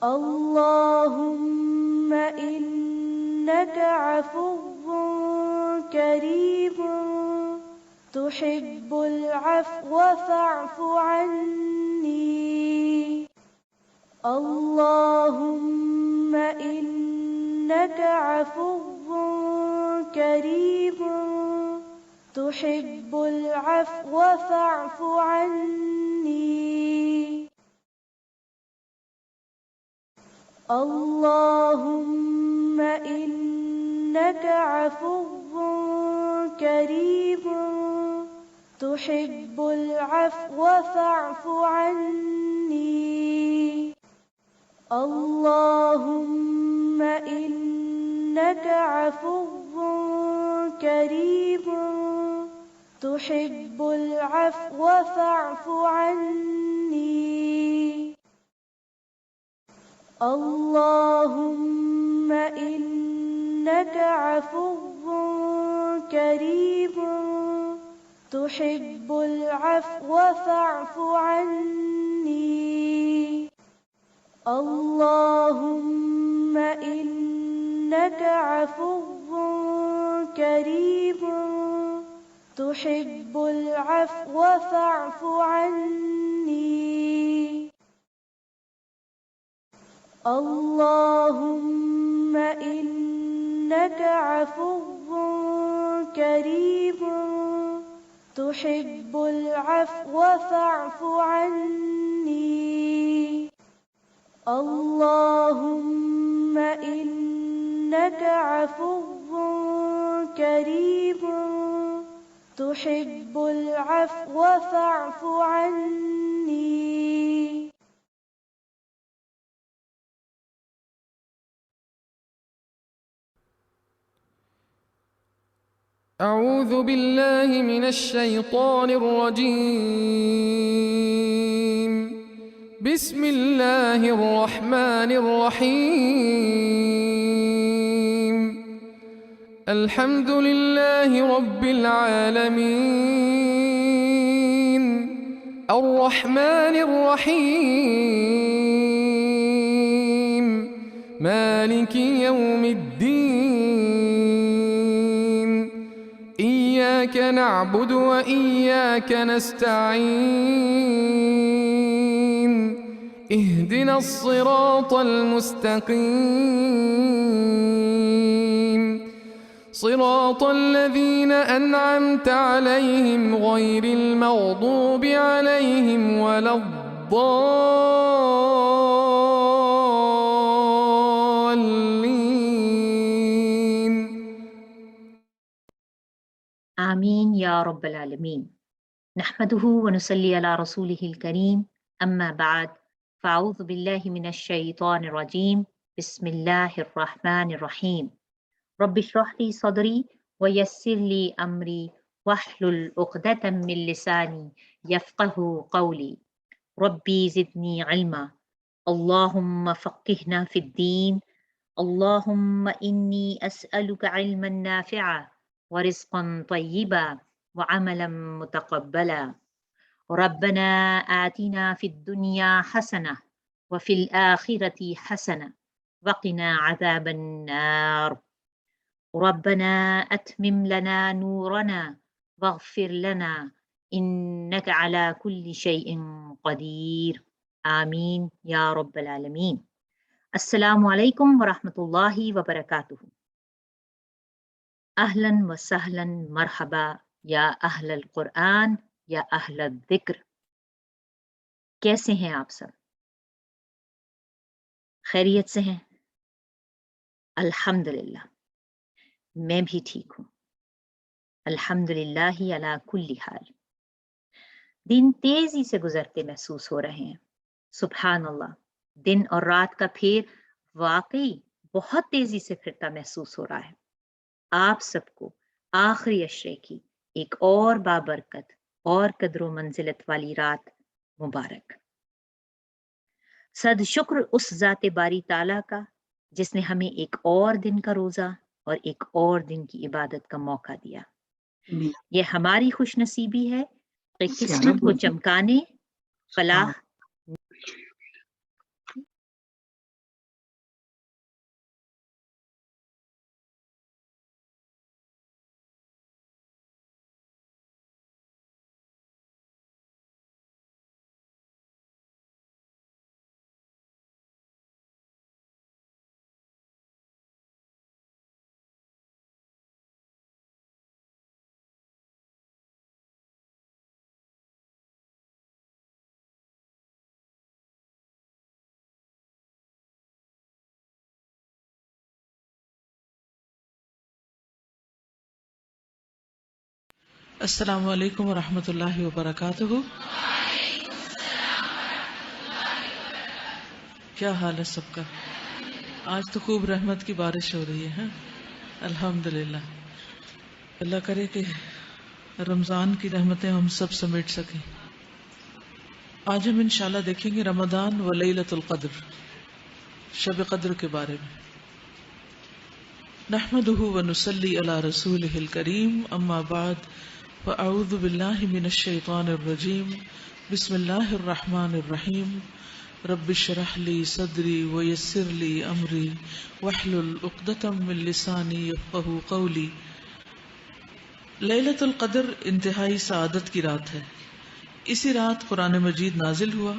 اللهم إنك عفو كريم تحب العفو فاعف عني. اللهم إنك عفو كريم تحب العفو فاعف عني. اللهم إنك عفو كريم تحب العفو فاعف عني. اللهم إنك عفو كريم تحب العفو فاعف عني. اللهم إنك عفو كريم تحب العفو فاعف عني. اللهم إنك عفو كريم تحب العفو فاعف عني. اللهم إنك عفو كريم تحب العفو فاعف عني. اللهم إنك عفو كريم تحب العفو فاعف عني. أعوذ بالله من الشيطان الرجيم. بسم الله الرحمن الرحيم. الحمد لله رب العالمين الرحمن الرحيم مالك يوم الدين. إياك نعبد وإياك نستعين. اهدنا الصراط المستقيم صراط الذين أنعمت عليهم غير المغضوب عليهم ولا الضالين. آمین یا رب العالمین. نحمده ونصلی علی رسوله الکریم. اما بعد فاعوذ باللہ من الشیطان الرجیم. بسم اللہ الرحمن الرحیم. رب اشرح لی صدری ویسر لی امری واحلل عقدۃ من لسانی یفقهوا قولی. ربی زدنی علما. اللہم فقہنا فی الدین. اللہم انی اسألک علما نافعا ورزقا طیبا وعملا متقبلا. ربنا آتنا فی الدنیا حسنة وفی الآخرة حسنة وقنا عذاب النار. ربنا أتمم لنا نورنا واغفر لنا إنك على كل شيء قدير. آمین یا رب العالمین. السلام علیکم ورحمۃ اللہ وبرکاتہ. اہلاً و سہلاً مرحبا یا اہل القرآن یا اہل الذکر. کیسے ہیں آپ سب؟ خیریت سے ہیں؟ الحمدللہ میں بھی ٹھیک ہوں. الحمدللہ علی کل حال. دن تیزی سے گزرتے محسوس ہو رہے ہیں. سبحان اللہ، دن اور رات کا پھیر واقعی بہت تیزی سے پھرتا محسوس ہو رہا ہے. آپ سب کو آخری عشرے کی ایک اور بابرکت اور قدر و منزلت والی رات مبارک. صد شکر اس ذات باری تعالیٰ کا جس نے ہمیں ایک اور دن کا روزہ اور ایک اور دن کی عبادت کا موقع دیا. یہ ہماری خوش نصیبی ہے کہ قسمت کو چمکانے، فلاح السلام علیکم ورحمۃ اللہ وبرکاتہ. کیا حال ہے سب کا؟ آج تو خوب رحمت کی بارش ہو رہی ہے. الحمدللہ. اللہ کرے کہ رمضان کی رحمتیں ہم سب سمیٹ سکیں. آج ہم انشاءاللہ دیکھیں گے رمضان و لیلۃ القدر، شب قدر کے بارے میں. نحمدہ ونصلی علی رسولہ الکریم، اما بعد فاعوذ باللہ من الشیطان الرجیم. بسم اللہ الرحمن الرحیم. رب اشرح لی صدری ویسر لی امری واحلل عقدۃ من لسانی یفقہوا قولی. لیلۃ القدر انتہائی سعادت کی رات ہے. اسی رات قرآن مجید نازل ہوا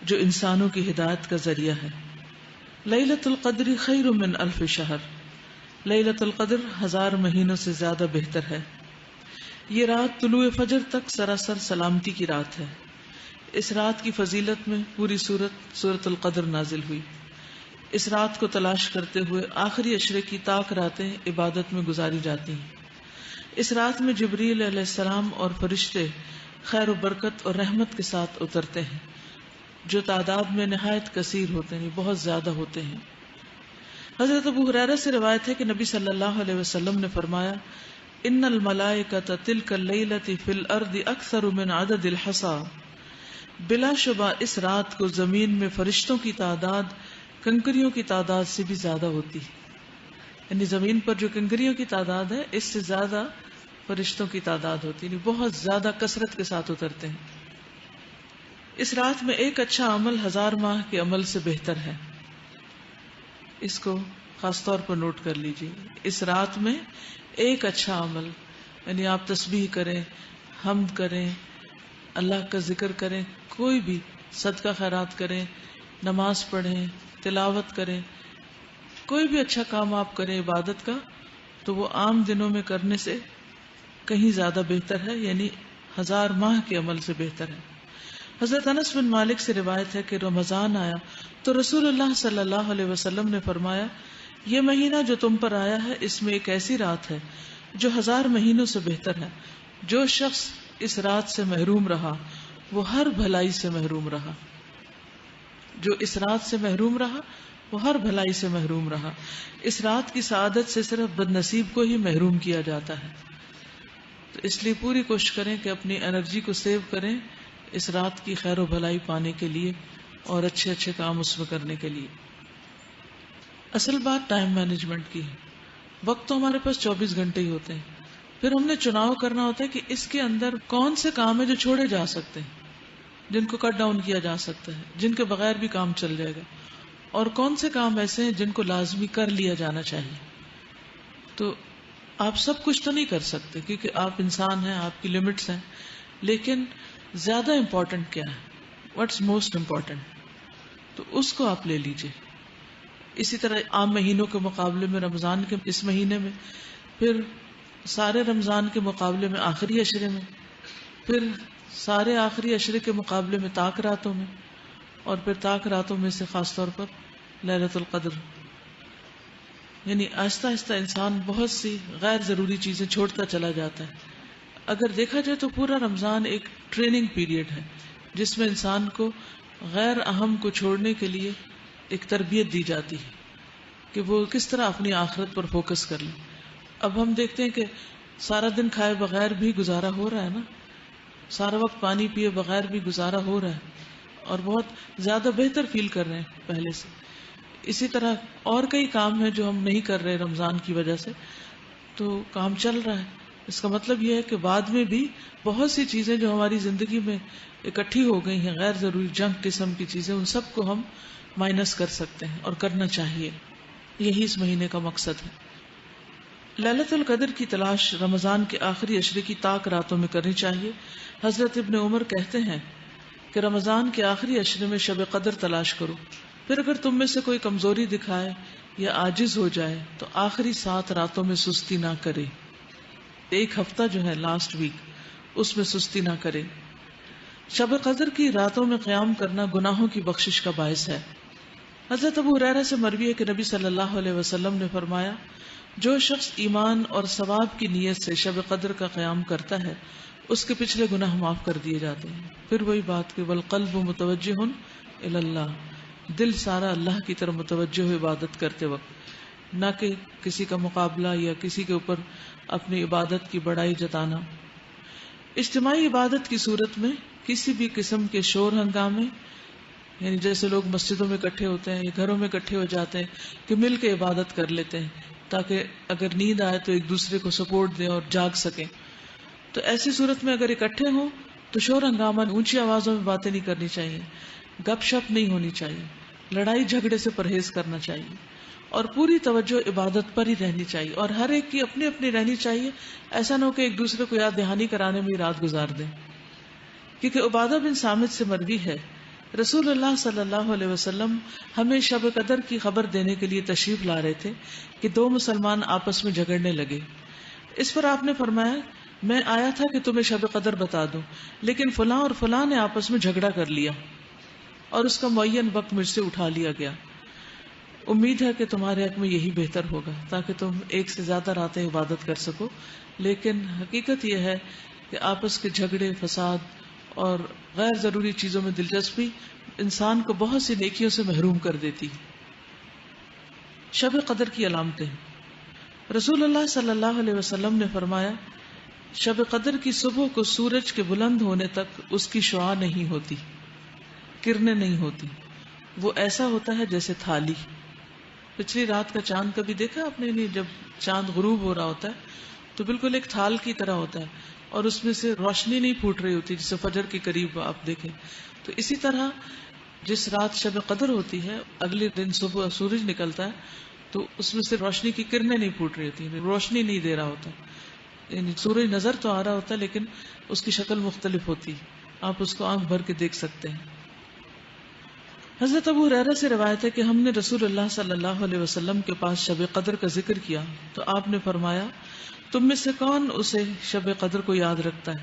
جو انسانوں کی ہدایت کا ذریعہ ہے. لیلۃ القدر خیر من الف شہر. لیلۃ القدر 1000 مہینوں سے زیادہ بہتر ہے. یہ رات طلوع فجر تک سراسر سلامتی کی رات ہے. اس رات کی فضیلت میں پوری سورۃ القدر نازل ہوئی. اس رات کو تلاش کرتے ہوئے آخری عشرے کی طاق راتیں عبادت میں گزاری جاتی ہیں. اس رات میں جبریل علیہ السلام اور فرشتے خیر و برکت اور رحمت کے ساتھ اترتے ہیں، جو تعداد میں نہایت کثیر ہوتے ہیں، بہت زیادہ ہوتے ہیں. حضرت ابو ہریرہ سے روایت ہے کہ نبی صلی اللہ علیہ وسلم نے فرمایا، ان الملائکۃ تلک اللیلۃ فی الارض اکثر من عدد الحصا. بلا شبہ اس رات کو زمین میں فرشتوں کی تعداد کنکریوں کی تعداد سے بھی زیادہ ہوتی ہے. یعنی زمین پر جو کنکریوں کی تعداد ہے اس سے زیادہ فرشتوں کی تعداد ہوتی ہے، یعنی بہت زیادہ کثرت کے ساتھ اترتے ہیں. اس رات میں ایک اچھا عمل 1000 ماہ کے عمل سے بہتر ہے. اس کو خاص طور پر نوٹ کر لیجیے. اس رات میں ایک اچھا عمل، یعنی آپ تسبیح کریں، حمد کریں، اللہ کا ذکر کریں، کوئی بھی صدقہ خیرات کریں، نماز پڑھیں، تلاوت کریں، کوئی بھی اچھا کام آپ کریں عبادت کا، تو وہ عام دنوں میں کرنے سے کہیں زیادہ بہتر ہے، یعنی 1000 ماہ کے عمل سے بہتر ہے. حضرت انس بن مالک سے روایت ہے کہ رمضان آیا تو رسول اللہ صلی اللہ علیہ وسلم نے فرمایا، یہ مہینہ جو تم پر آیا ہے اس میں ایک ایسی رات ہے جو 1000 مہینوں سے بہتر ہے. جو شخص اس رات سے محروم رہا وہ ہر بھلائی سے محروم رہا. جو اس رات سے محروم رہا وہ ہر بھلائی سے محروم رہا. اس رات کی سعادت سے صرف بد نصیب کو ہی محروم کیا جاتا ہے. تو اس لیے پوری کوشش کریں کہ اپنی انرجی کو سیو کریں اس رات کی خیر و بھلائی پانے کے لیے اور اچھے اچھے کام اس میں کرنے کے لیے. اصل بات ٹائم مینجمنٹ کی ہے. وقت تو ہمارے پاس 24 گھنٹے ہی ہوتے ہیں، پھر ہم نے چناؤ کرنا ہوتا ہے کہ اس کے اندر کون سے کام ہیں جو چھوڑے جا سکتے ہیں، جن کو کٹ ڈاؤن کیا جا سکتا ہے، جن کے بغیر بھی کام چل جائے گا، اور کون سے کام ایسے ہیں جن کو لازمی کر لیا جانا چاہیے. تو آپ سب کچھ تو نہیں کر سکتے کیونکہ آپ انسان ہیں، آپ کی لمٹس ہیں، لیکن زیادہ امپورٹنٹ کیا ہے، واٹس موسٹ امپورٹنٹ، تو اس کو آپ لے لیجئے. اسی طرح عام مہینوں کے مقابلے میں رمضان کے اس مہینے میں، پھر سارے رمضان کے مقابلے میں آخری عشرے میں، پھر سارے آخری عشرے کے مقابلے میں طاق راتوں میں، اور پھر طاق راتوں میں سے خاص طور پر لیلۃ القدر. یعنی آہستہ آہستہ انسان بہت سی غیر ضروری چیزیں چھوڑتا چلا جاتا ہے. اگر دیکھا جائے تو پورا رمضان ایک ٹریننگ پیریڈ ہے جس میں انسان کو غیر اہم کو چھوڑنے کے لیے ایک تربیت دی جاتی ہے کہ وہ کس طرح اپنی آخرت پر فوکس کر لیں. اب ہم دیکھتے ہیں کہ سارا دن کھائے بغیر بھی گزارا ہو رہا ہے نا، سارا وقت پانی پیے بغیر بھی گزارا ہو رہا ہے، اور بہت زیادہ بہتر فیل کر رہے ہیں پہلے سے. اسی طرح اور کئی کام ہیں جو ہم نہیں کر رہے رمضان کی وجہ سے، تو کام چل رہا ہے. اس کا مطلب یہ ہے کہ بعد میں بھی بہت سی چیزیں جو ہماری زندگی میں اکٹھی ہو گئی ہیں، غیر ضروری جنک قسم کی چیزیں، ان سب کو ہم مائنس کر سکتے ہیں اور کرنا چاہیے. یہی اس مہینے کا مقصد ہے. لیلۃ القدر کی تلاش رمضان کے آخری عشرے کی طاق راتوں میں کرنی چاہیے. حضرت ابن عمر کہتے ہیں کہ رمضان کے آخری عشرے میں شب قدر تلاش کرو، پھر اگر تم میں سے کوئی کمزوری دکھائے یا عاجز ہو جائے تو آخری 7 راتوں میں سستی نہ کرے. ایک ہفتہ جو ہے لاسٹ ویک، اس میں سستی نہ کرے. شب قدر کی راتوں میں قیام کرنا گناہوں کی بخشش کا باعث ہے. حضرت ابو ہریرہ سے مروی ہے کہ نبی صلی اللہ علیہ وسلم نے فرمایا، جو شخص ایمان اور ثواب کی نیت سے شب قدر کا قیام کرتا ہے اس کے پچھلے گناہ معاف کر دیے جاتے ہیں. پھر وہی بات کہ والقلب متوجہ الی اللہ، دل سارا اللہ کی طرف متوجہ ہو عبادت کرتے وقت، نہ کہ کسی کا مقابلہ یا کسی کے اوپر اپنی عبادت کی بڑائی جتانا. اجتماعی عبادت کی صورت میں کسی بھی قسم کے شور ہنگامے، یعنی جیسے لوگ مسجدوں میں اکٹھے ہوتے ہیں یا گھروں میں اکٹھے ہو جاتے ہیں کہ مل کے عبادت کر لیتے ہیں تاکہ اگر نیند آئے تو ایک دوسرے کو سپورٹ دیں اور جاگ سکیں، تو ایسی صورت میں اگر اکٹھے ہوں تو شور ہنگامہ، اونچی آوازوں میں باتیں نہیں کرنی چاہیے، گپ شپ نہیں ہونی چاہیے، لڑائی جھگڑے سے پرہیز کرنا چاہیے، اور پوری توجہ عبادت پر ہی رہنی چاہیے، اور ہر ایک کی اپنی اپنی رہنی چاہیے. ایسا نہ ہو کہ ایک دوسرے کو یاد دہانی کرانے میں ہی رات گزار دیں. کیونکہ عبادہ بن صامت سے مروی ہے، رسول اللہ صلی اللہ علیہ وسلم ہمیں شب قدر کی خبر دینے کے لیے تشریف لا رہے تھے کہ دو مسلمان آپس میں جھگڑنے لگے. اس پر آپ نے فرمایا میں آیا تھا کہ تمہیں شب قدر بتا دوں، لیکن فلاں اور فلاں نے آپس میں جھگڑا کر لیا اور اس کا معین وقت مجھ سے اٹھا لیا گیا. امید ہے کہ تمہارے حق میں یہی بہتر ہوگا تاکہ تم ایک سے زیادہ راتیں عبادت کر سکو. لیکن حقیقت یہ ہے کہ آپس کے جھگڑے، فساد اور غیر ضروری چیزوں میں دلچسپی انسان کو بہت سی نیکیوں سے محروم کر دیتی. شب قدر کی علامتیں، رسول اللہ صلی اللہ علیہ وسلم نے فرمایا شب قدر کی صبح کو سورج کے بلند ہونے تک اس کی شعاع نہیں ہوتی، کرنیں نہیں ہوتی، وہ ایسا ہوتا ہے جیسے تھالی. پچھلی رات کا چاند کبھی دیکھا آپ نے؟ جب چاند غروب ہو رہا ہوتا ہے تو بالکل ایک تھال کی طرح ہوتا ہے اور اس میں سے روشنی نہیں پھوٹ رہی ہوتی جسے فجر کے قریب آپ دیکھیں. تو اسی طرح جس رات شب قدر ہوتی ہے اگلے دن صبح سورج نکلتا ہے تو اس میں سے روشنی کی کرنیں نہیں پھوٹ رہی ہوتی، روشنی نہیں دے رہا ہوتا، یعنی سورج نظر تو آ رہا ہوتا ہے لیکن اس کی شکل مختلف ہوتی، آپ اس کو آنکھ بھر کے دیکھ سکتے ہیں. حضرت ابو ہریرہ سے روایت ہے کہ ہم نے رسول اللہ صلی اللہ علیہ وسلم کے پاس شب قدر کا ذکر کیا تو آپ نے فرمایا تم میں سے کون اسے شب قدر کو یاد رکھتا ہے؟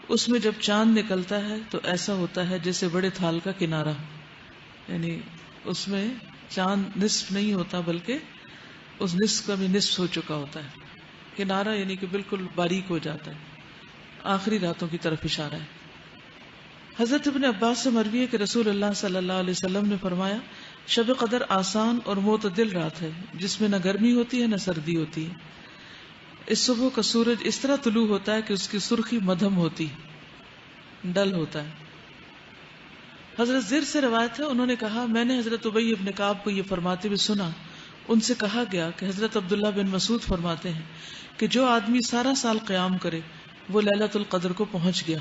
اس میں جب چاند نکلتا ہے تو ایسا ہوتا ہے جیسے بڑے تھال کا کنارہ، یعنی اس میں چاند نصف نہیں ہوتا بلکہ اس نصف کا بھی نصف ہو چکا ہوتا ہے. کنارہ یعنی کہ بالکل باریک ہو جاتا ہے. آخری راتوں کی طرف اشارہ ہے. حضرت ابن عباس سے مروی ہے کہ رسول اللہ صلی اللہ علیہ وسلم نے فرمایا شب قدر آسان اور معتدل رات ہے جس میں نہ گرمی ہوتی ہے نہ سردی ہوتی ہے. اس صبح کا سورج اس طرح طلوع ہوتا ہے کہ اس کی سرخی مدھم ہوتی، ڈل ہوتا ہے. حضرت زر سے روایت ہے انہوں نے کہا میں نے حضرت ابی ابن کعب کو یہ فرماتے ہوئے سنا. ان سے کہا گیا کہ حضرت عبداللہ بن مسعود فرماتے ہیں کہ جو آدمی سارا سال قیام کرے وہ لیلۃ القدر کو پہنچ گیا.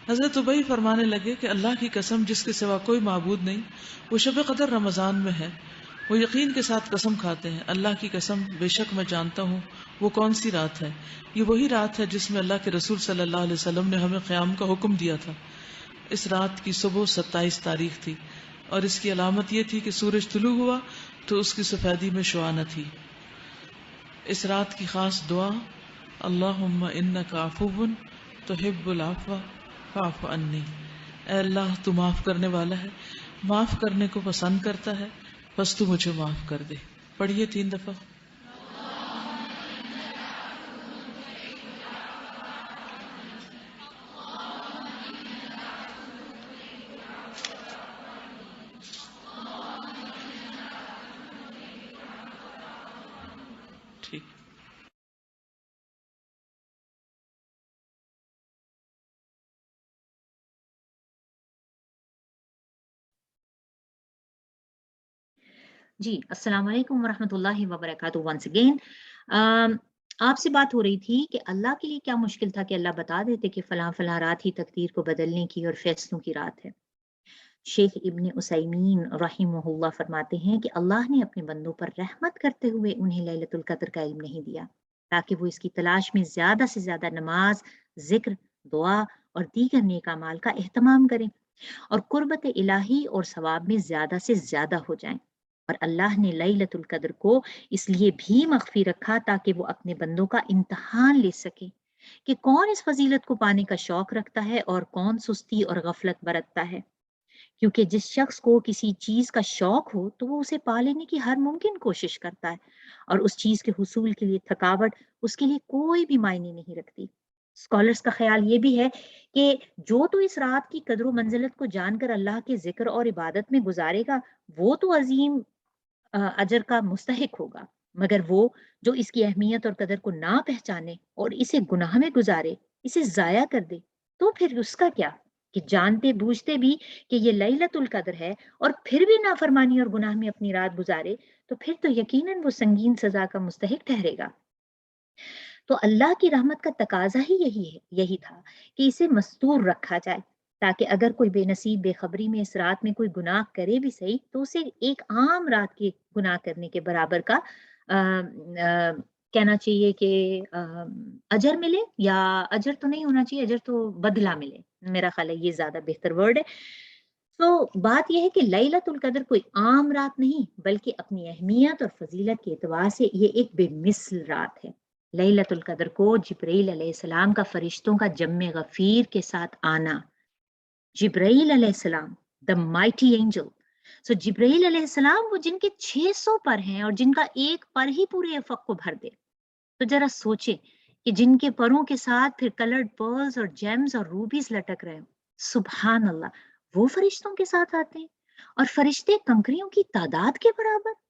حضرت ابی فرمانے لگے کہ اللہ کی قسم جس کے سوا کوئی معبود نہیں، وہ شب قدر رمضان میں ہے. وہ یقین کے ساتھ قسم کھاتے ہیں اللہ کی قسم بے شک میں جانتا ہوں وہ کون سی رات ہے. یہ وہی رات ہے جس میں اللہ کے رسول صلی اللہ علیہ وسلم نے ہمیں قیام کا حکم دیا تھا. اس رات کی صبح 27 تاریخ تھی اور اس کی علامت یہ تھی کہ سورج طلوع ہوا تو اس کی سفیدی میں شعاع نہ تھی. اس رات کی خاص دعا اللہم انک عفو تحب العفو فاعف عنی، اے اللہ تو معاف کرنے والا ہے، معاف کرنے کو پسند کرتا ہے، بس تو مجھے معاف کر دے. پڑھیے 3 دفعہ. ٹھیک. جی السلام علیکم ورحمۃ اللہ وبرکاتہ. ونس اگین آپ سے بات ہو رہی تھی کہ اللہ کے لیے کیا مشکل تھا کہ اللہ بتا دیتے کہ فلاں فلاں رات ہی تقدیر کو بدلنے کی اور فیصلوں کی رات ہے. شیخ ابن عثیمین رحمہ اللہ فرماتے ہیں کہ اللہ نے اپنے بندوں پر رحمت کرتے ہوئے انہیں لیلۃ القدر کا علم نہیں دیا تاکہ وہ اس کی تلاش میں زیادہ سے زیادہ نماز، ذکر، دعا اور دیگر نیک اعمال کا اہتمام کریں اور قربت الہی اور ثواب میں زیادہ سے زیادہ ہو جائیں. اور اللہ نے لیلۃ القدر کو اس لیے بھی مخفی رکھا تاکہ وہ اپنے بندوں کا امتحان لے سکے کہ کون اس فضیلت کو پانے کا شوق رکھتا ہے اور کون سستی اور غفلت برتتا ہے. کیونکہ جس شخص کو کسی چیز کا شوق ہو تو وہ اسے پا لینے کی ہر ممکن کوشش کرتا ہے اور اس چیز کے حصول کے لیے تھکاوٹ اس کے لیے کوئی بھی معنی نہیں رکھتی. اسکالرس کا خیال یہ بھی ہے کہ جو تو اس رات کی قدر و منزلت کو جان کر اللہ کے ذکر اور عبادت میں گزارے گا وہ تو عظیم اجر کا مستحق ہوگا، مگر وہ جو اس کی اہمیت اور قدر کو نہ پہچانے اور اسے گناہ میں گزارے، اسے ضائع کر دے، تو پھر اس کا کیا؟ کہ جانتے بوجھتے بھی کہ یہ لیلۃ القدر ہے اور پھر بھی نافرمانی اور گناہ میں اپنی رات گزارے، تو پھر تو یقیناً وہ سنگین سزا کا مستحق ٹھہرے گا۔ تو اللہ کی رحمت کا تقاضا ہی یہی تھا کہ اسے مستور رکھا جائے، تاکہ اگر کوئی بے نصیب بے خبری میں اس رات میں کوئی گناہ کرے بھی صحیح تو اسے ایک عام رات کے گناہ کرنے کے برابر کا کہنا چاہیے کہ اجر ملے، یا اجر تو نہیں ہونا چاہیے، اجر تو بدلہ ملے، میرا خیال ہے یہ زیادہ بہتر ورڈ ہے۔ تو بات یہ ہے کہ لیلۃ القدر کوئی عام رات نہیں بلکہ اپنی اہمیت اور فضیلت کے اعتبار سے یہ ایک بے مثل رات ہے۔ لیلۃ القدر کو جبرائیل علیہ السلام کا فرشتوں کا جم غفیر کے ساتھ آنا، جبرائیل علیہ السلام دا مائٹی اینجل، سو جبرائیل علیہ السلام وہ جن کے 600 پر ہیں اور جن کا ایک پر ہی پورے افق کو بھر دے، تو ذرا سوچے کہ جن کے پروں کے ساتھ پھر کلرڈ پرلز اور جیمز اور روبیز لٹک رہے ہوں، سبحان اللہ، وہ فرشتوں کے ساتھ آتے ہیں، اور فرشتے کنکریوں کی تعداد کے برابر۔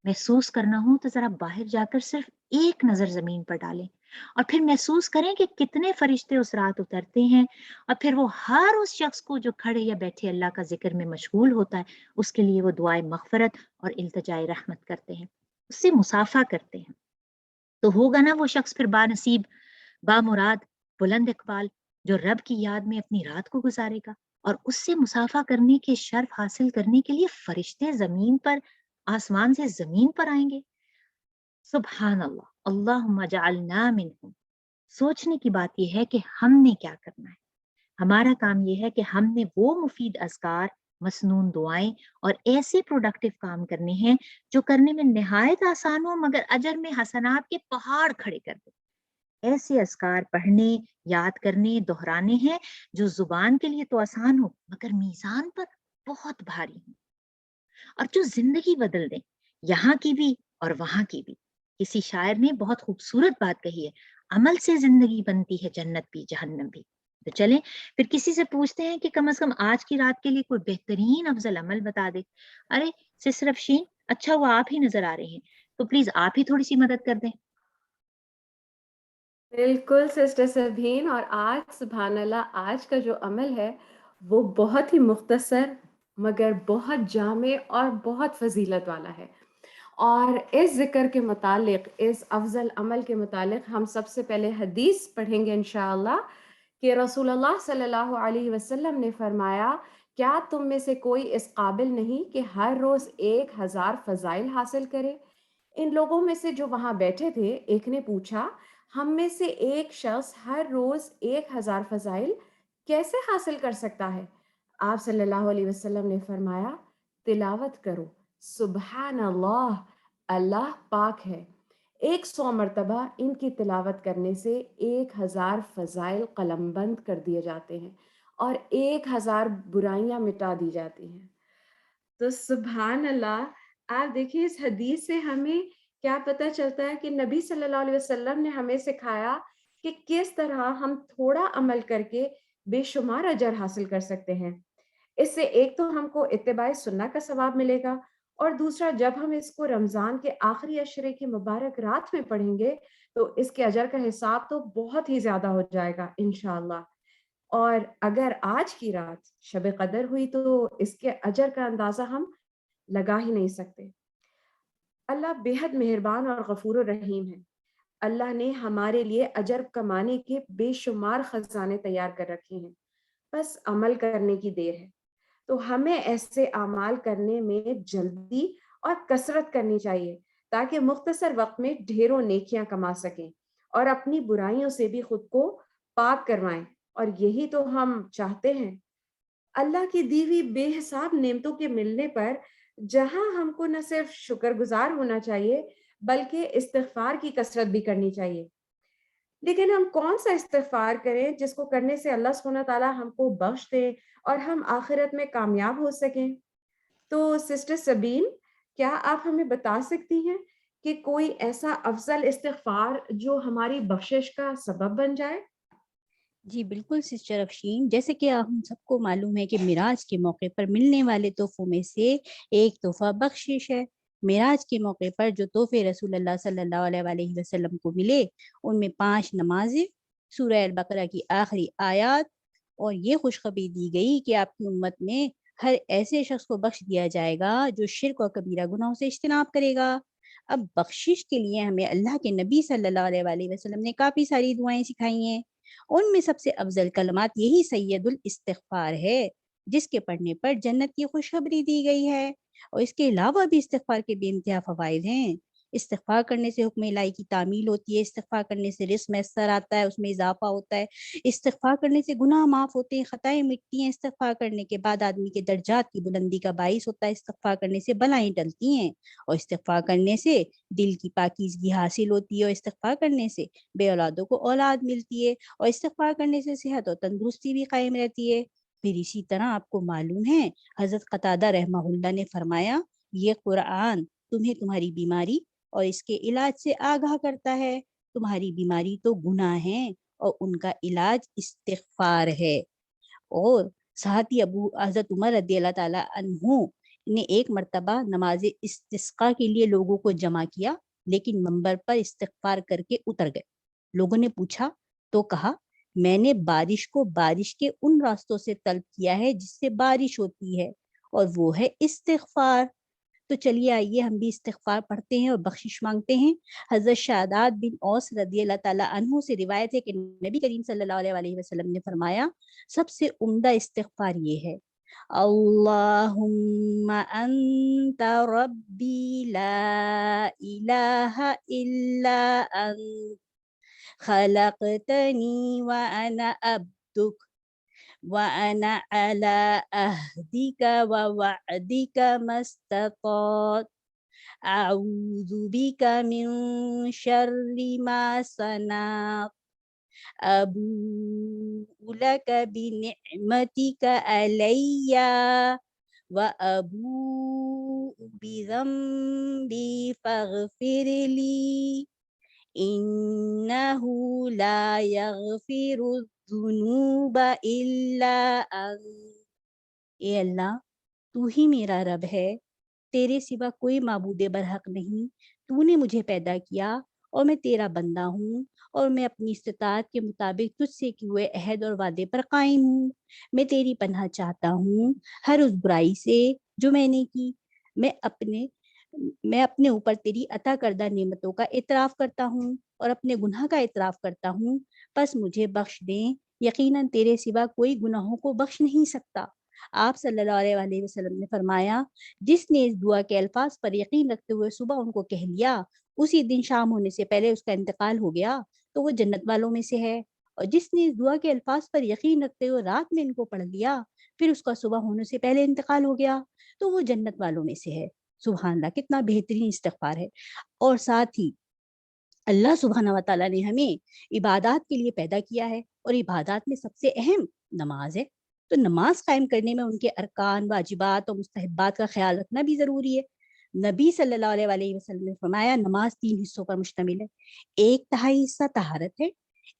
محسوس کرنا ہو تو ذرا باہر جا کر صرف ایک نظر زمین پر ڈالیں اور پھر محسوس کریں کہ کتنے فرشتے اس رات اترتے ہیں، اور پھر وہ ہر اس شخص کو جو کھڑے یا بیٹھے اللہ کا ذکر میں مشغول ہوتا ہے، اس کے لیے وہ دعائے مغفرت اور التجائے رحمت کرتے ہیں، اس سے مصافحہ کرتے ہیں۔ تو ہوگا نا وہ شخص پھر با نصیب، با مراد، بلند اقبال، جو رب کی یاد میں اپنی رات کو گزارے گا، اور اس سے مصافحہ کرنے کے شرف حاصل کرنے کے لیے فرشتے زمین پر، آسمان سے زمین پر آئیں گے۔ سبحان اللہ، اللہم اجعلنا منہم۔ سوچنے کی بات یہ ہے کہ ہم نے کیا کرنا ہے۔ ہمارا کام یہ ہے کہ ہم نے وہ مفید اذکار، مسنون دعائیں اور ایسے پروڈکٹیو کام کرنے ہیں جو کرنے میں نہایت آسان ہو مگر اجر میں حسنات کے پہاڑ کھڑے کر دے۔ ایسے اذکار پڑھنے، یاد کرنے، دہرانے ہیں جو زبان کے لیے تو آسان ہو مگر میزان پر بہت بھاری ہوں، اور جو زندگی بدل دیں، یہاں کی بھی اور وہاں کی بھی۔ کسی شاعر نے بہت خوبصورت بات کہی ہے، عمل سے زندگی بنتی ہے جنت بھی جہنم بھی۔ تو چلیں پھر کسی سے پوچھتے ہیں کہ کم از کم آج کی رات کے لیے کوئی بہترین افضل عمل بتا دے۔ ارے سسٹر افشین، اچھا وہ آپ ہی نظر آ رہے ہیں، تو پلیز آپ ہی تھوڑی سی مدد کر دیں۔ بالکل سسٹر سبھین، اور آج سبحان اللہ آج کا جو عمل ہے وہ بہت ہی مختصر مگر بہت جامع اور بہت فضیلت والا ہے۔ اور اس ذکر کے متعلق، اس افضل عمل کے متعلق ہم سب سے پہلے حدیث پڑھیں گے انشاءاللہ، کہ رسول اللہ صلی اللہ علیہ وسلم نے فرمایا، کیا تم میں سے کوئی اس قابل نہیں کہ ہر روز 1000 فضائل حاصل کرے؟ ان لوگوں میں سے جو وہاں بیٹھے تھے ایک نے پوچھا، ہم میں سے ایک شخص ہر روز 1000 فضائل کیسے حاصل کر سکتا ہے؟ آپ صلی اللہ علیہ وسلم نے فرمایا، تلاوت کرو، سبحان اللہ، اللہ پاک ہے۔ 100 مرتبہ ان کی تلاوت کرنے سے 1000 فضائل قلم بند کر دیے جاتے ہیں اور 1000 برائیاں مٹا دی جاتی ہیں۔ تو سبحان اللہ، آپ دیکھیں اس حدیث سے ہمیں کیا پتہ چلتا ہے کہ نبی صلی اللہ علیہ وسلم نے ہمیں سکھایا کہ کس طرح ہم تھوڑا عمل کر کے بے شمار اجر حاصل کر سکتے ہیں۔ اس سے ایک تو ہم کو اتباع سنت کا ثواب ملے گا، اور دوسرا جب ہم اس کو رمضان کے آخری عشرے کی مبارک رات میں پڑھیں گے تو اس کے اجر کا حساب تو بہت ہی زیادہ ہو جائے گا انشاءاللہ۔ اور اگر آج کی رات شب قدر ہوئی تو اس کے اجر کا اندازہ ہم لگا ہی نہیں سکتے۔ اللہ بے حد مہربان اور غفور و رحیم ہے۔ اللہ نے ہمارے لیے اجر کمانے کے بے شمار خزانے تیار کر رکھے ہیں، بس عمل کرنے کی دیر ہے۔ تو ہمیں ایسے اعمال کرنے میں جلدی اور کثرت کرنی چاہیے تاکہ مختصر وقت میں ڈھیروں نیکیاں کما سکیں اور اپنی برائیوں سے بھی خود کو پاک کروائیں، اور یہی تو ہم چاہتے ہیں۔ اللہ کی دی ہوئی بے حساب نعمتوں کے ملنے پر جہاں ہم کو نہ صرف شکر گزار ہونا چاہیے بلکہ استغفار کی کثرت بھی کرنی چاہیے۔ لیکن ہم کون سا استغفار کریں جس کو کرنے سے اللہ سبحانہ تعالیٰ ہم کو بخش دے اور ہم آخرت میں کامیاب ہو سکیں؟ تو سسٹر سبین، کیا آپ ہمیں بتا سکتی ہیں کہ کوئی ایسا افضل استغفار جو ہماری بخشش کا سبب بن جائے؟ جی بالکل سسٹر افشین، جیسے کہ ہم سب کو معلوم ہے کہ معراج کے موقع پر ملنے والے تحفوں میں سے ایک تحفہ بخشش ہے۔ معراج کے موقع پر جو تحفے رسول اللہ صلی اللہ علیہ وآلہ وسلم کو ملے ان میں 5 نمازیں، سورہ البقرہ کی آخری آیات، اور یہ خوشخبری دی گئی کہ آپ کی امت میں ہر ایسے شخص کو بخش دیا جائے گا جو شرک اور کبیرہ گناہوں سے اجتناب کرے گا۔ اب بخشش کے لیے ہمیں اللہ کے نبی صلی اللہ علیہ وآلہ وسلم نے کافی ساری دعائیں سکھائی ہیں۔ ان میں سب سے افضل کلمات یہی سید الاستغفار ہے، جس کے پڑھنے پر جنت کی خوشخبری دی گئی ہے، اور اس کے علاوہ بھی استغفار کے بے انتہا فوائد ہیں۔ استغفار کرنے سے حکم الہی کی تعمیل ہوتی ہے، استغفار کرنے سے رزق میسر آتا ہے، اس میں اضافہ ہوتا ہے، استغفار کرنے سے گناہ معاف ہوتے ہیں، خطائیں مٹتی ہیں، استغفار کرنے کے بعد آدمی کے درجات کی بلندی کا باعث ہوتا ہے، استغفار کرنے سے بلائیں ٹلتی ہیں، اور استغفار کرنے سے دل کی پاکیزگی حاصل ہوتی ہے، اور استغفار کرنے سے بے اولادوں کو اولاد ملتی ہے، اور استغفار کرنے سے صحت اور تندرستی بھی قائم رہتی ہے۔ پھر اسی طرح آپ کو معلوم ہے حضرت قتادہ رحمہ اللہ نے فرمایا، یہ قرآن تمہیں تمہاری بیماری اور اس کے علاج سے آگاہ کرتا ہے۔ تمہاری بیماری تو گناہ ہیں اور ان کا علاج استغفار ہے۔ اور ساتھ ہی ابو حضرت عمر رضی اللہ تعالیٰ عنہ نے ایک مرتبہ نماز استسقاء کے لیے لوگوں کو جمع کیا، لیکن منبر پر استغفار کر کے اتر گئے۔ لوگوں نے پوچھا تو کہا، میں نے بارش کو بارش کے ان راستوں سے طلب کیا ہے جس سے بارش ہوتی ہے، اور وہ ہے استغفار۔ تو چلیے آئیے ہم بھی استغفار پڑھتے ہیں اور بخشش مانگتے ہیں۔ حضرت شاداد بن اوس رضی اللہ تعالیٰ عنہ سے روایت ہے کہ نبی کریم صلی اللہ علیہ وآلہ وسلم نے فرمایا، سب سے عمدہ استغفار یہ ہے، اللہم انت ربی لا الہ الا انت خلقتنی وانا عبدک وانا علی عہدک ووعدک ما استطعت اعوذ بک من شر ما صنعت ابوء لک بنعمتک علی وابوء بذنبی فاغفر لی انہ لا یغفر الذنوب الا انت۔ اے اللہ، تو ہی میرا رب ہے، تیرے سوا کوئی معبود برحق نہیں، تو نے مجھے پیدا کیا اور میں تیرا بندہ ہوں، اور میں اپنی استطاعت کے مطابق تجھ سے کیے ہوئے عہد اور وعدے پر قائم ہوں۔ میں تیری پناہ چاہتا ہوں ہر اس برائی سے جو میں نے کی۔ میں اپنے اوپر تیری عطا کردہ نعمتوں کا اعتراف کرتا ہوں اور اپنے گناہ کا اعتراف کرتا ہوں، پس مجھے بخش دیں، یقیناً تیرے سوا کوئی گناہوں کو بخش نہیں سکتا۔ آپ صلی اللہ علیہ وآلہ وسلم نے فرمایا، جس نے اس دعا کے الفاظ پر یقین رکھتے ہوئے صبح ان کو کہہ لیا، اسی دن شام ہونے سے پہلے اس کا انتقال ہو گیا تو وہ جنت والوں میں سے ہے، اور جس نے اس دعا کے الفاظ پر یقین رکھتے ہوئے رات میں ان کو پڑھ لیا پھر اس کا صبح ہونے سے پہلے انتقال ہو گیا تو وہ جنت والوں میں سے ہے۔ سبحان اللہ، کتنا بہترین استغفار ہے۔ اور ساتھ ہی اللہ سبحانہ و تعالیٰ نے ہمیں عبادات کے لیے پیدا کیا ہے، اور عبادات میں سب سے اہم نماز ہے، تو نماز قائم کرنے میں ان کے ارکان، واجبات اور مستحبات کا خیال رکھنا بھی ضروری ہے۔ نبی صلی اللہ علیہ وآلہ وسلم نے فرمایا، نماز 3 حصوں پر مشتمل ہے، 1/3 حصہ طہارت ہے،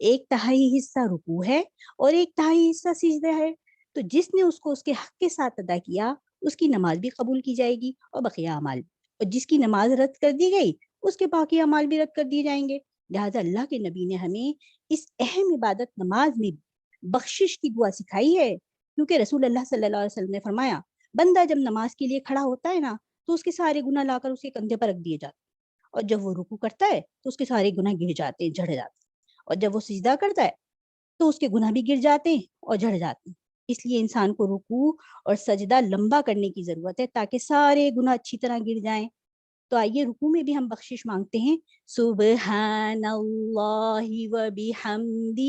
1/3 حصہ رکوع ہے، اور 1/3 حصہ سجدہ ہے۔ تو جس نے اس کو اس کے حق کے ساتھ ادا کیا اس کی نماز بھی قبول کی جائے گی اور بقیہ اعمال بھی، اور جس کی نماز رد کر دی گئی اس کے باقی اعمال بھی رد کر دیے جائیں گے۔ لہٰذا اللہ کے نبی نے ہمیں اس اہم عبادت نماز میں بخشش کی دعا سکھائی ہے، کیونکہ رسول اللہ صلی اللہ علیہ وسلم نے فرمایا، بندہ جب نماز کے لیے کھڑا ہوتا ہے نا تو اس کے سارے گناہ لا کر اس کے کندھے پر رکھ دیے جاتے ہیں، اور جب وہ رکوع کرتا ہے تو اس کے سارے گناہ گر جاتے ہیں، جھڑ جاتے ہیں، اور جب وہ سجدہ کرتا ہے تو اس کے گناہ بھی گر جاتے ہیں اور جھڑ جاتے ہیں۔ اس لیے انسان کو رکوع اور سجدہ لمبا کرنے کی ضرورت ہے تاکہ سارے گناہ اچھی طرح گر جائیں۔ تو آئیے رکوع میں بھی ہم بخشش مانگتے ہیں، سبحان اللہ و بحمدہ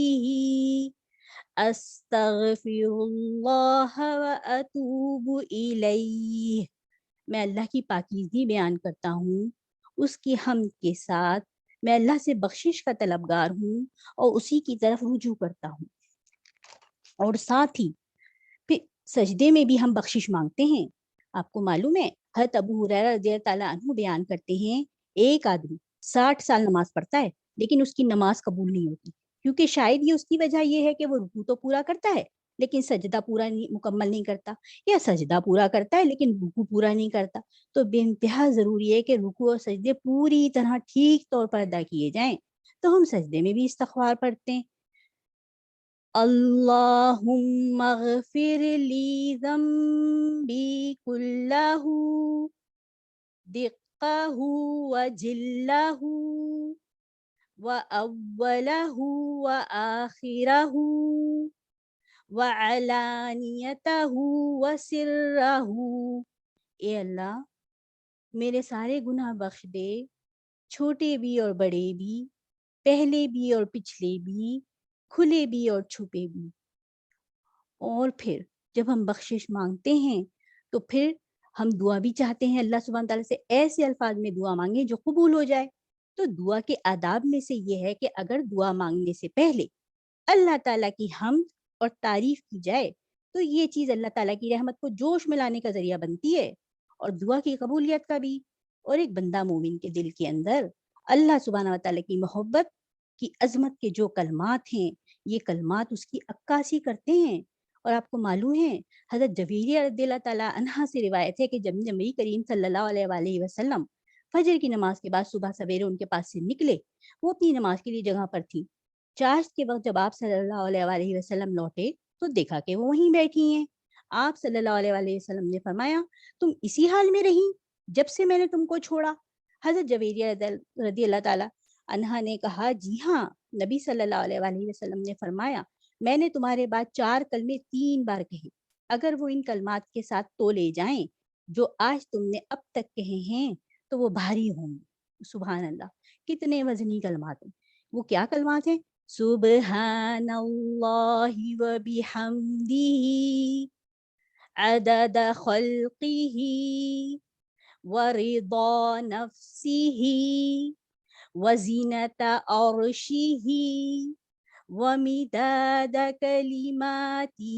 استغفر اللہ و اتوب الیہ۔ میں اللہ کی پاکیزگی بیان کرتا ہوں، اس کی حمد کے ساتھ میں اللہ سے بخشش کا طلبگار ہوں اور اسی کی طرف رجوع کرتا ہوں۔ اور ساتھ ہی پھر سجدے میں بھی ہم بخشش مانگتے ہیں۔ آپ کو معلوم ہے حضرت ابو ہریرہ رضی اللہ تعالیٰ عنہ بیان کرتے ہیں، ایک آدمی 60 سال نماز پڑھتا ہے لیکن اس کی نماز قبول نہیں ہوتی، کیونکہ شاید یہ اس کی وجہ یہ ہے کہ وہ رکوع تو پورا کرتا ہے لیکن سجدہ پورا نہیں مکمل نہیں کرتا، یا سجدہ پورا کرتا ہے لیکن رکوع پورا نہیں کرتا. تو بے انتہا ضروری ہے کہ رکوع اور سجدے پوری طرح ٹھیک طور پر ادا کیے جائیں. تو ہم سجدے میں بھی استغفار پڑھتے ہیں، اللہم اغفر لی ذنبی کلہ دقہ وجلہ وأولہ وآخرہ وعلانیتہ وسرہ. اے اللہ میرے سارے گناہ بخش دے، چھوٹے بھی اور بڑے بھی، پہلے بھی اور پچھلے بھی، کھلے بھی اور چھپے بھی. اور پھر جب ہم بخشش مانگتے ہیں تو پھر ہم دعا بھی چاہتے ہیں اللہ سبحانہ تعالیٰ سے ایسے الفاظ میں دعا مانگیں جو قبول ہو جائے. تو دعا کے آداب میں سے یہ ہے کہ اگر دعا مانگنے سے پہلے اللہ تعالیٰ کی حمد اور تعریف کی جائے تو یہ چیز اللہ تعالیٰ کی رحمت کو جوش میں لانے کا ذریعہ بنتی ہے اور دعا کی قبولیت کا بھی. اور ایک بندہ مومن کے دل کے اندر اللہ سبحانہ تعالیٰ کی محبت کی عظمت کے جو کلمات ہیں یہ کلمات اس کی عکاسی کرتے ہیں. اور آپ کو معلوم ہے حضرت جویریہ رضی اللہ تعالیٰ عنہا سے روایت ہے کہ جب نبی کریم صلی اللہ علیہ وآلہ وسلم فجر کی نماز کے بعد صبح سویرے ان کے پاس سے نکلے، وہ اپنی نماز کے لیے جگہ پر تھی. چاشت کے وقت جب آپ صلی اللہ علیہ وآلہ وسلم لوٹے تو دیکھا کہ وہ وہیں بیٹھی ہیں. آپ صلی اللہ علیہ وآلہ وسلم نے فرمایا تم اسی حال میں رہیں جب سے میں نے تم کو چھوڑا؟ حضرت جویریہ رضی اللہ تعالیٰ عنہا نے کہا جی ہاں، نبی صلی اللہ علیہ وآلہ وسلم نے فرمایا میں نے تمہارے بعد 4 کلمے 3 بار کہے، اگر وہ ان کلمات کے ساتھ تولے جائیں جو آج تم نے اب تک کہے ہیں تو وہ بھاری ہوں گے. سبحان اللہ، کتنے وزنی کلمات ہیں. وہ کیا کلمات ہیں؟ سبحان اللہ و بحمدہ عدد خلقہ ورضا نفسہ وزینت عرشہ ومداد کلماتہ.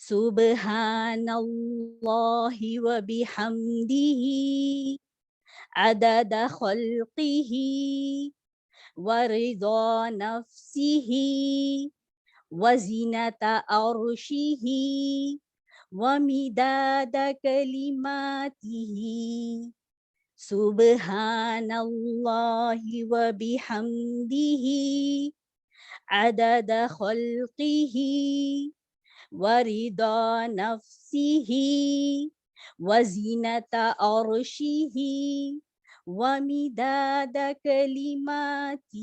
سبحان اللہ و بحمدہ عدد خلقہ ورضا نفسہ وزینت عرشہ ومداد کلماتہ. سبحان اللہ و بحمدہ عدد خلقہ ورضا نفسہ وزینت عرشہ ومداد کلماتہ.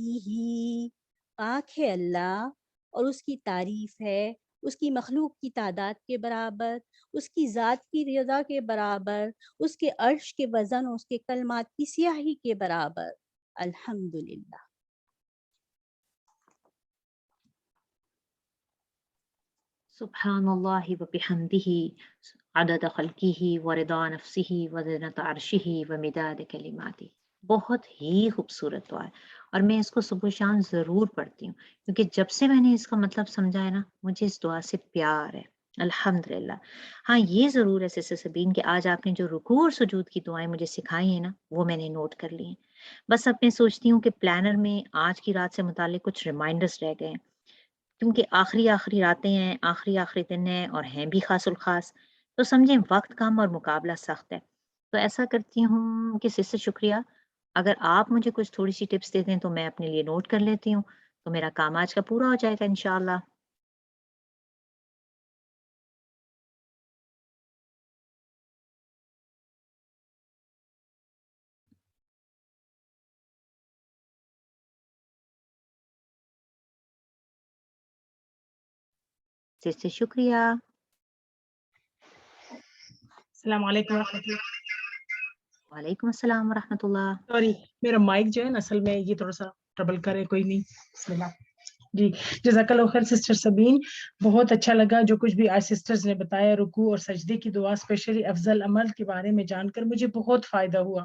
پاک ہے اللہ اور اس کی تعریف ہے اس کی مخلوق کی تعداد کے برابر، اس کی ذات کی رضا کے برابر، اس کے عرش کے وزن اور اس کے کلمات کی سیاہی کے برابر. الحمدللہ. سبحان اللہ و بحمدہ عدد خلقہ ورضا نفسہ وزنت عرشہ ومداد کلماتہ. بہت ہی خوبصورت دعا ہے اور میں اس کو صبح و شام ضرور پڑھتی ہوں کیونکہ جب سے میں نے اس کا مطلب سمجھا ہے نا مجھے اس دعا سے پیار ہے. الحمدللہ. ہاں یہ ضرور ہے سسٹر سبین کہ آج آپ نے جو رکوع اور سجود کی دعائیں مجھے سکھائی ہیں نا وہ میں نے نوٹ کر لی ہیں. بس اب میں سوچتی ہوں کہ پلانر میں آج کی رات سے متعلق کچھ ریمائنڈرز رہ گئے ہیں کیونکہ آخری راتیں ہیں، آخری دن ہیں اور ہیں بھی خاص الخاص، تو سمجھیں وقت کم اور مقابلہ سخت ہے. تو ایسا کرتی ہوں کہ سسٹر شکریہ اگر آپ مجھے کچھ تھوڑی سی ٹپس دے دیں تو میں اپنے لیے نوٹ کر لیتی ہوں تو میرا کام آج کا پورا ہو جائے گا انشاءاللہ. سسٹر شکریہ. السلام علیکم ورحمۃ اللہ. وعلیکم السلام ورحمۃ اللہ. سوری میرا مائک جو ہے نا اصل میں یہ تھوڑا سا ٹربل کرے، کوئی نہیں. بسم اللہ. جی جزاک اللہ خیر سسٹر سبین، بہت اچھا لگا جو کچھ بھی آج سسٹرز نے بتایا. رکوع اور سجدے کی دعا اسپیشلی افضل عمل کے بارے میں جان کر مجھے بہت فائدہ ہوا.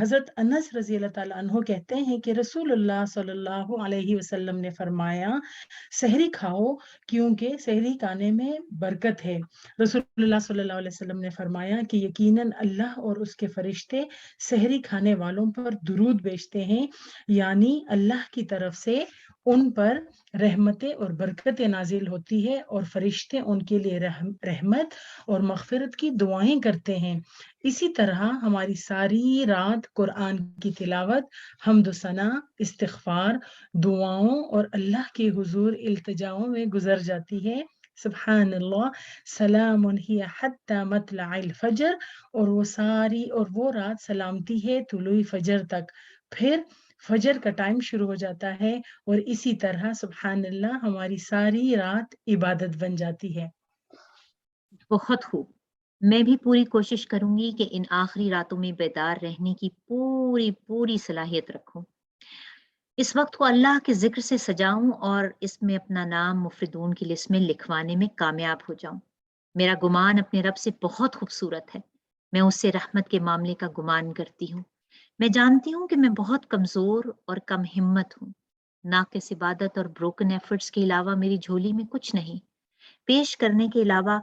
حضرت انس رضی اللہ تعالیٰ عنہ کہتے ہیں کہ رسول اللہ صلی اللہ علیہ وسلم نے فرمایا سحری کھاؤ کیونکہ سحری کھانے میں برکت ہے۔ رسول اللہ صلی اللہ علیہ وسلم نے فرمایا کہ یقیناً اللہ اور اس کے فرشتے سحری کھانے والوں پر درود بھیجتے ہیں، یعنی اللہ کی طرف سے ان پر رحمتیں اور برکتیں نازل ہوتی ہے اور فرشتے ان کے لیے رحمت اور مغفرت کی دعائیں کرتے ہیں۔ اسی طرح ہماری ساری رات قرآن کی تلاوت، حمد و ثنا، استغفار، دعاؤں اور اللہ کے حضور التجاؤں میں گزر جاتی ہے۔ سبحان اللہ، سلام ہی حتی مطلع الفجر، اور وہ رات سلامتی ہے طلوع فجر تک، پھر فجر کا ٹائم شروع ہو جاتا ہے، اور اسی طرح سبحان اللہ ہماری ساری رات عبادت بن جاتی ہے۔ بہت خوب۔ میں بھی پوری کوشش کروں گی کہ ان آخری راتوں میں بیدار رہنے کی پوری صلاحیت رکھوں، اس وقت کو اللہ کے ذکر سے سجاؤں اور اس میں اپنا نام مفردون کی لسٹ میں لکھوانے میں کامیاب ہو جاؤں۔ میرا گمان اپنے رب سے بہت خوبصورت ہے، میں اس سے رحمت کے معاملے کا گمان کرتی ہوں۔ میں جانتی ہوں کہ میں بہت کمزور اور کم ہمت ہوں، ناقص عبادت اور بروکن ایفرٹس کے علاوہ میری جھولی میں کچھ نہیں، پیش کرنے کے علاوہ،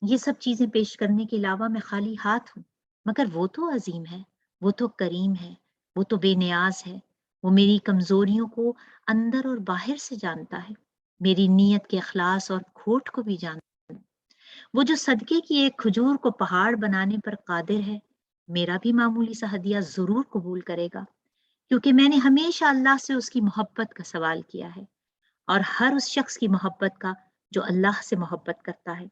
یہ سب چیزیں پیش کرنے کے علاوہ میں خالی ہاتھ ہوں، مگر وہ تو عظیم ہے، وہ تو کریم ہے، وہ تو بے نیاز ہے، وہ میری کمزوریوں کو اندر اور باہر سے جانتا ہے، میری نیت کے اخلاص اور کھوٹ کو بھی جانتا ہے، وہ جو صدقے کی ایک کھجور کو پہاڑ بنانے پر قادر ہے، میرا بھی معمولی سا ہدیہ ضرور قبول کرے گا، کیونکہ میں نے ہمیشہ اللہ سے اس کی محبت کا سوال کیا ہے، اور ہر اس شخص کی محبت کا جو اللہ سے محبت کرتا ہے،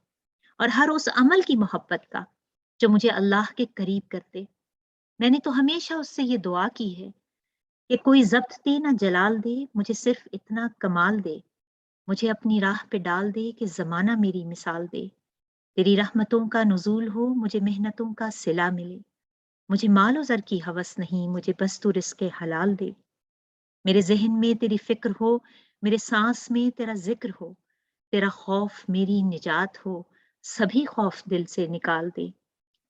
اور ہر اس عمل کی محبت کا جو مجھے اللہ کے قریب کرتے۔ میں نے تو ہمیشہ اس سے یہ دعا کی ہے کہ کوئی ضبط دے نہ جلال دے، مجھے صرف اتنا کمال دے، مجھے اپنی راہ پہ ڈال دے کہ زمانہ میری مثال دے، تیری رحمتوں کا نزول ہو، مجھے محنتوں کا صلہ ملے، مجھے مال و زر کی ہوس نہیں، مجھے بس تو رزق حلال دے، میرے ذہن میں تیری فکر ہو، میرے سانس میں تیرا ذکر ہو، تیرا خوف میری نجات ہو، سبھی خوف دل سے نکال دے،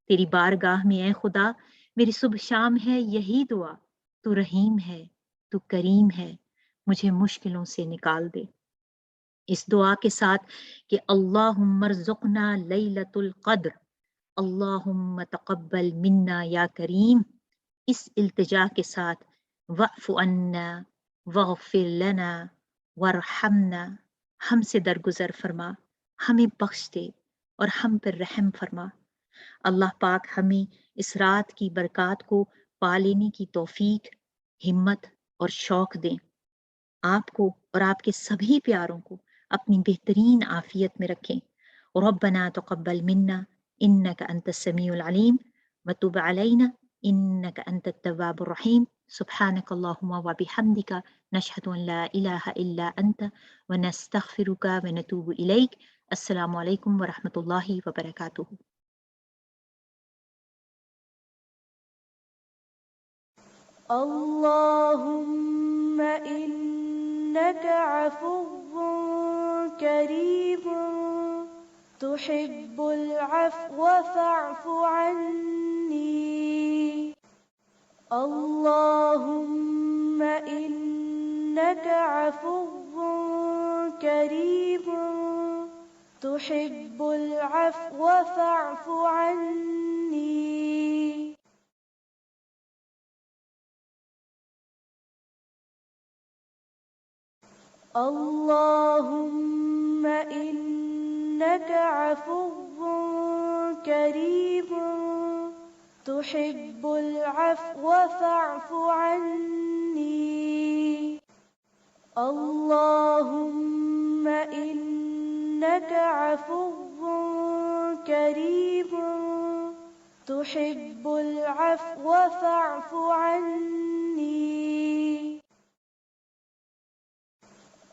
تیری بارگاہ میں اے خدا میری صبح شام ہے یہی دعا، تو رحیم ہے، تو کریم ہے، مجھے مشکلوں سے نکال دے۔ اس دعا کے ساتھ کہ اللہم ارزقنا لیلۃ القدر، اللہم تقبل منا یا کریم، اس التجا کے ساتھ واعف عنا واغفر لنا وارحمنا، ہم سے درگزر فرما، ہمیں بخش دے اور ہم پر رحم فرما۔ اللہ پاک ہمیں اس رات کی برکات کو پا لینے کی توفیق، ہمت اور شوق دیں۔ آپ کو اور آپ کے سبھی پیاروں کو اپنی بہترین عافیت میں رکھیں۔ ربنا تقبل منا انك انت السميع العليم وتب علينا انك انت التواب الرحيم سبحانك اللهم وبحمدك نشهد ان لا اله الا انت ونستغفرك ونتوب اليك۔ السلام علیکم ورحمۃ اللہ وبرکاتہ۔ اللهم إنك عفو كريم تحب العفو فاعف عني. اللهم إنك عفو كريم تحب العفو فاعف عني. اللهم إنك عفو كريم تحب العفو فاعف عني. اللهم إنك عفو كريم تحب العفو فاعف عني.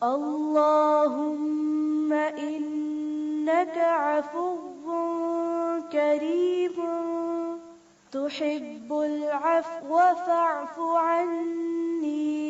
اللهم إنك عفو كريم تحب العفو فاعف عني.